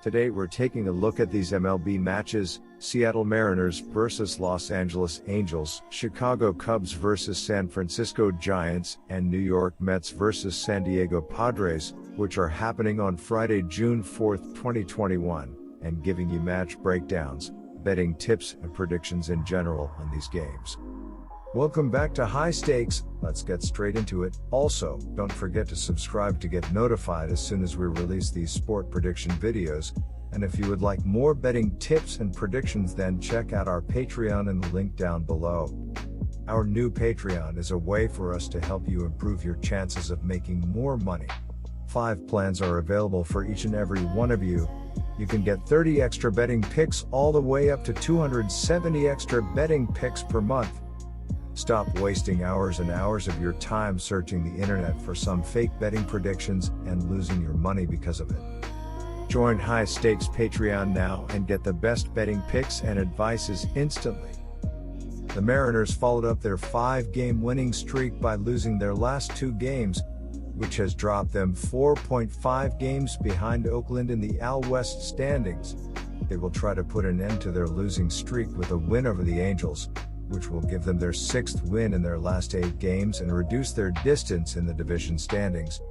Today we're taking a look at these MLB matches: Seattle Mariners vs Los Angeles Angels, Chicago Cubs vs San Francisco Giants, and New York Mets vs San Diego Padres, which are happening on Friday, June 4, 2021, and giving you match breakdowns, betting tips and predictions in general on these games. Welcome back to High Stakes. Let's get straight into it. Also, don't forget to subscribe to get notified as soon as we release these sport prediction videos. And if you would like more betting tips and predictions, then check out our Patreon in the link down below. Our new Patreon is a way for us to help you improve your chances of making more money. 5 plans are available for each and every one of you. You can get 30 extra betting picks all the way up to 270 extra betting picks per month. Stop wasting hours and hours of your time searching the internet for some fake betting predictions and losing your money because of it. Join High Stakes Patreon now and get the best betting picks and advices instantly. The Mariners followed up their 5-game winning streak by losing their last 2 games, which has dropped them 4.5 games behind Oakland in the AL West standings. They will try to put an end to their losing streak with a win over the Angels, which will give them their 6th win in their last 8 games and reduce their distance in the division standings.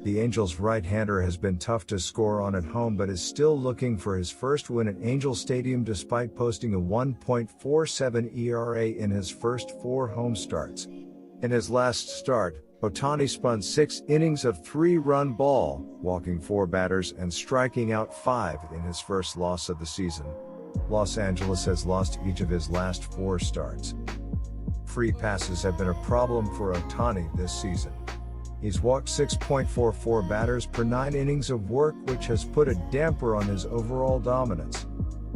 The Angels' right-hander has been tough to score on at home but is still looking for his first win at Angel Stadium despite posting a 1.47 ERA in his first 4 home starts. In his last start, Ohtani spun 6 innings of 3-run ball, walking 4 batters and striking out 5 in his first loss of the season. Los Angeles has lost each of his last 4 starts. Free passes have been a problem for Ohtani this season. He's walked 6.44 batters per 9 innings of work, which has put a damper on his overall dominance.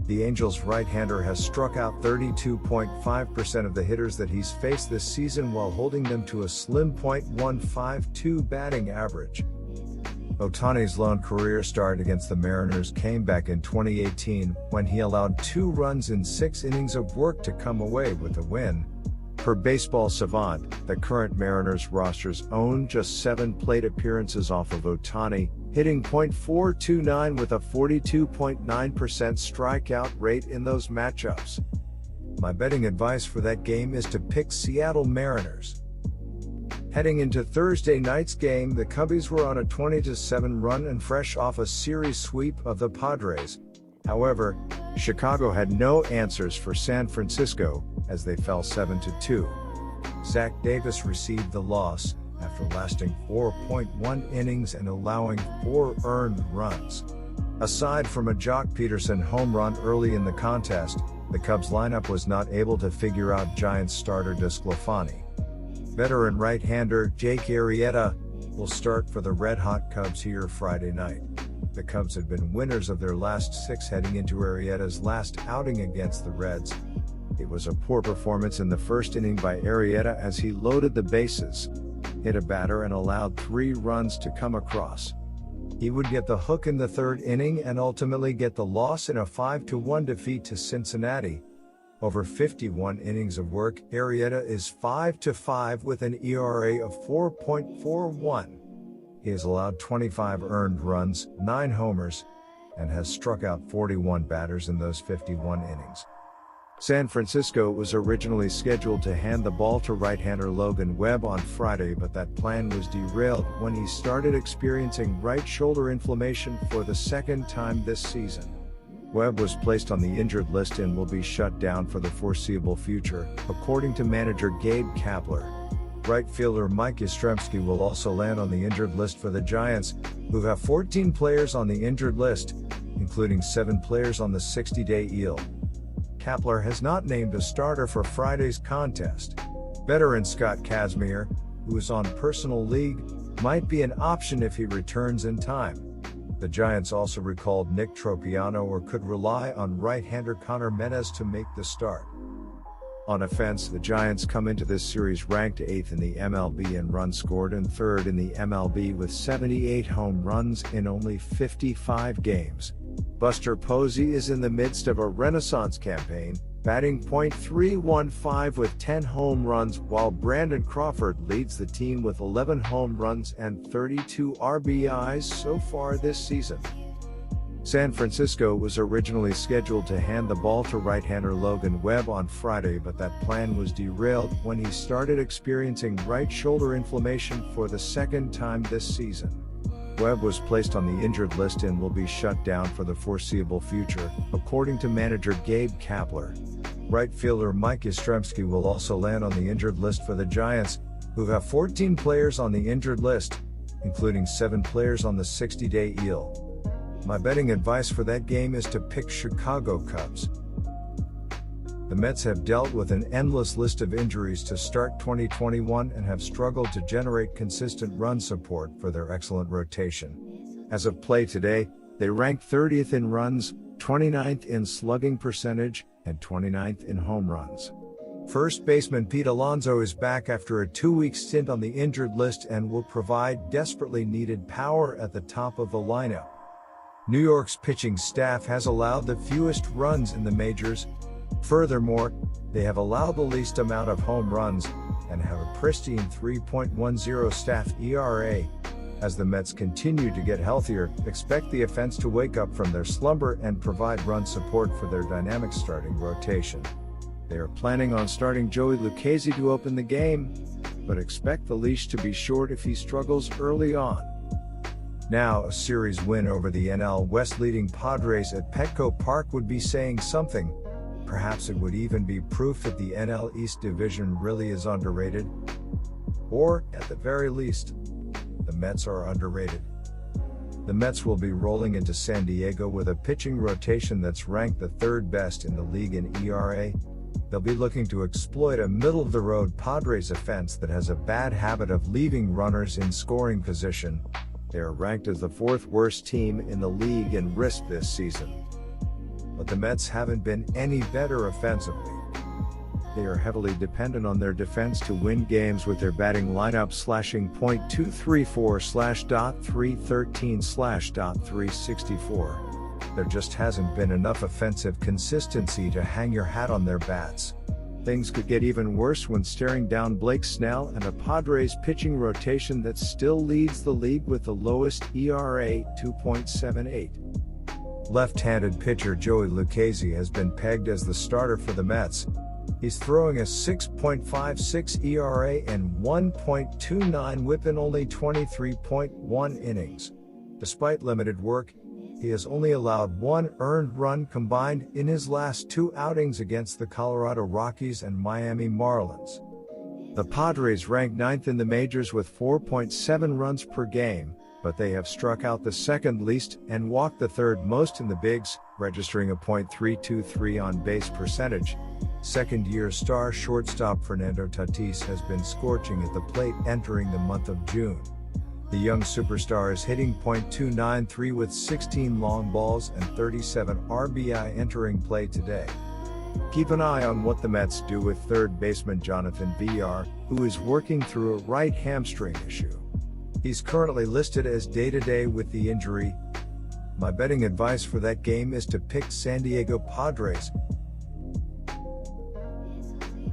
The Angels' right-hander has struck out 32.5% of the hitters that he's faced this season while holding them to a slim .152 batting average. Ohtani's lone career start against the Mariners came back in 2018 when he allowed 2 runs in 6 innings of work to come away with a win. Per Baseball Savant, the current Mariners rosters own just 7 plate appearances off of Ohtani, hitting .429 with a 42.9% strikeout rate in those matchups. My betting advice for that game is to pick Seattle Mariners. Heading into Thursday night's game, the Cubbies were on a 20-7 run and fresh off a series sweep of the Padres. However, Chicago had no answers for San Francisco, as they fell 7-2. Zach Davis received the loss, after lasting 4.1 innings and allowing 4 earned runs. Aside from a Jock Peterson home run early in the contest, the Cubs lineup was not able to figure out Giants starter DeSclafani. Veteran right-hander Jake Arrieta will start for the red-hot Cubs here Friday night. The Cubs had been winners of their last 6 heading into Arrieta's last outing against the Reds. It was a poor performance in the first inning by Arrieta as he loaded the bases, hit a batter and allowed 3 runs to come across. He would get the hook in the 3rd inning and ultimately get the loss in a 5-1 defeat to Cincinnati. Over 51 innings of work, Arrieta is 5-5 with an ERA of 4.41. He has allowed 25 earned runs, 9 homers, and has struck out 41 batters in those 51 innings. San Francisco was originally scheduled to hand the ball to right-hander Logan Webb on Friday, but that plan was derailed when he started experiencing right shoulder inflammation for the 2nd time this season. Webb was placed on the injured list and will be shut down for the foreseeable future, according to manager Gabe Kapler. Right fielder Mike Yastrzemski will also land on the injured list for the Giants, who have 14 players on the injured list, including 7 players on the 60-day IL. Kapler has not named a starter for Friday's contest. Veteran Scott Kazmir, who is on personal league, might be an option if he returns in time. The Giants also recalled Nick Tropiano or could rely on right-hander Connor Menes to make the start. On offense, the Giants come into this series ranked 8th in the MLB in runs scored and 3rd in the MLB with 78 home runs in only 55 games. Buster Posey is in the midst of a renaissance campaign, batting .315 with 10 home runs, while Brandon Crawford leads the team with 11 home runs and 32 RBIs so far this season. San Francisco was originally scheduled to hand the ball to right-hander Logan Webb on Friday, but that plan was derailed when he started experiencing right shoulder inflammation for the second time this season. Webb was placed on the injured list and will be shut down for the foreseeable future, according to manager Gabe Kapler. Right fielder Mike Yastrzemski will also land on the injured list for the Giants, who have 14 players on the injured list, including 7 players on the 60-day IL. My betting advice for that game is to pick Chicago Cubs. The Mets have dealt with an endless list of injuries to start 2021 and have struggled to generate consistent run support for their excellent rotation. As of play today, they rank 30th in runs, 29th in slugging percentage, and 29th in home runs. First baseman Pete Alonso is back after a 2-week stint on the injured list and will provide desperately needed power at the top of the lineup. New York's pitching staff has allowed the fewest runs in the majors. Furthermore, they have allowed the least amount of home runs and have a pristine 3.10 staff ERA. As the Mets continue to get healthier, expect the offense to wake up from their slumber and provide run support for their dynamic starting rotation. They are planning on starting Joey Lucchesi to open the game, but expect the leash to be short if he struggles early on. Now, a series win over the NL West leading Padres at Petco Park would be saying something. Perhaps it would even be proof that the NL East division really is underrated. Or, at the very least, the Mets are underrated. The Mets will be rolling into San Diego with a pitching rotation that's ranked the 3rd best in the league in ERA. They'll be looking to exploit a middle-of-the-road Padres offense that has a bad habit of leaving runners in scoring position. They are ranked as the 4th worst team in the league in risk this season. But the Mets haven't been any better offensively. They are heavily dependent on their defense to win games, with their batting lineup slashing .234/.313/.364. There just hasn't been enough offensive consistency to hang your hat on their bats. Things could get even worse when staring down Blake Snell and a Padres pitching rotation that still leads the league with the lowest ERA, 2.78. Left-handed pitcher Joey Lucchesi has been pegged as the starter for the Mets. He's throwing a 6.56 ERA and 1.29 WHIP in only 23.1 innings. Despite limited work, he has only allowed 1 earned run combined in his last 2 outings against the Colorado Rockies and Miami Marlins. The Padres rank 9th in the majors with 4.7 runs per game, but they have struck out the 2nd least and walked the 3rd most in the bigs, registering a .323 on-base percentage. Second-year star shortstop Fernando Tatis has been scorching at the plate entering the month of June. The young superstar is hitting .293 with 16 long balls and 37 RBI entering play today. Keep an eye on what the Mets do with 3rd baseman Jonathan Villar, who is working through a right hamstring issue. He's currently listed as day-to-day with the injury. My betting advice for that game is to pick San Diego Padres,